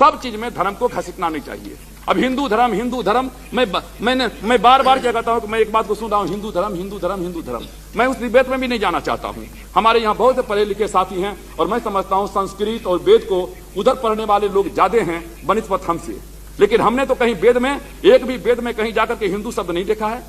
सब चीज में धर्म को घसीटना नहीं चाहिए। अब हिंदू धर्म मैं बार बार क्या कहता हूं कि मैं एक बात को सुन रहा हूं, हिंदू धर्म। मैं उस डिबेट में भी नहीं जाना चाहता हूं। हमारे यहाँ बहुत से पढ़े लिखे साथी हैं और मैं समझता हूं संस्कृत और वेद को उधर पढ़ने वाले लोग ज्यादा हैं बनिस्बत हमसे। लेकिन हमने तो कहीं वेद में, एक भी वेद में कहीं जाकर के हिंदू शब्द नहीं देखा है।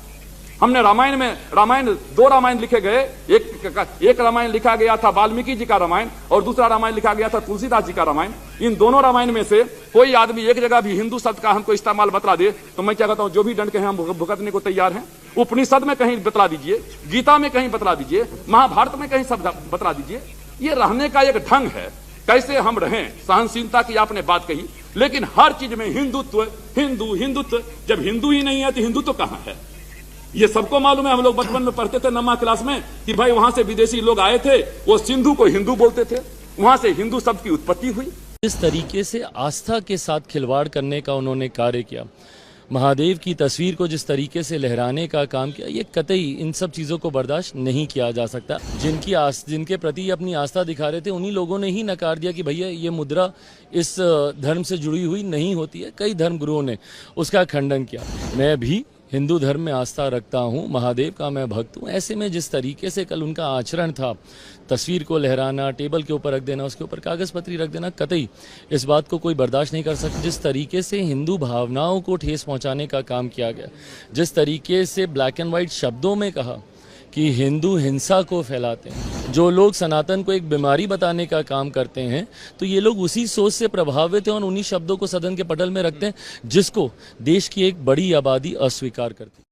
हमने रामायण 2 रामायण लिखे गए, एक रामायण लिखा गया था वाल्मीकि जी का रामायण और दूसरा रामायण लिखा गया था तुलसीदास जी का रामायण। इन दोनों रामायण में से कोई आदमी एक जगह भी हिंदू शब्द का हमको इस्तेमाल बतला दे तो मैं क्या कहता हूं, जो भी दंड के हैं हम भुगतने को तैयार हैं। उपनिषद में कहीं बतला दीजिए, गीता में कहीं बतला दीजिए, महाभारत में कहीं शब्द बतला दीजिए। ये रहने का एक ढंग है, कैसे हम रहें। सहनशीलता की आपने बात कही, लेकिन हर चीज में हिंदुत्व। जब हिंदू ही नहीं है तो हिंदुत्व कहां है? ये सबको मालूम है। हम लोग बचपन में पढ़ते थे 9वीं क्लास में कि भाई वहां से विदेशी लोग आए थे, वो सिंधु को हिंदू बोलते थे, वहां से हिंदू शब्द की उत्पत्ति हुई। इस तरीके से आस्था के साथ खिलवाड़ करने का उन्होंने कार्य किया, महादेव की तस्वीर को जिस तरीके से लहराने का काम किया, ये कतई इन सब चीज़ों को बर्दाश्त नहीं किया जा सकता। जिनके प्रति अपनी आस्था दिखा रहे थे उन्हीं लोगों ने ही नकार दिया कि भैया ये मुद्रा इस धर्म से जुड़ी हुई नहीं होती है। कई धर्म गुरुओं ने उसका खंडन किया। मैं भी हिंदू धर्म में आस्था रखता हूँ, महादेव का मैं भक्त हूँ। ऐसे में जिस तरीके से कल उनका आचरण था, तस्वीर को लहराना, टेबल के ऊपर रख देना, उसके ऊपर कागज़ पत्री रख देना, कतई इस बात को कोई बर्दाश्त नहीं कर सकता। जिस तरीके से हिंदू भावनाओं को ठेस पहुँचाने का काम किया गया, जिस तरीके से ब्लैक एंड वाइट शब्दों में कहा कि हिंदू हिंसा को फैलाते हैं, जो लोग सनातन को एक बीमारी बताने का काम करते हैं, तो ये लोग उसी सोच से प्रभावित हैं और उन्हीं शब्दों को सदन के पटल में रखते हैं जिसको देश की एक बड़ी आबादी अस्वीकार करती है।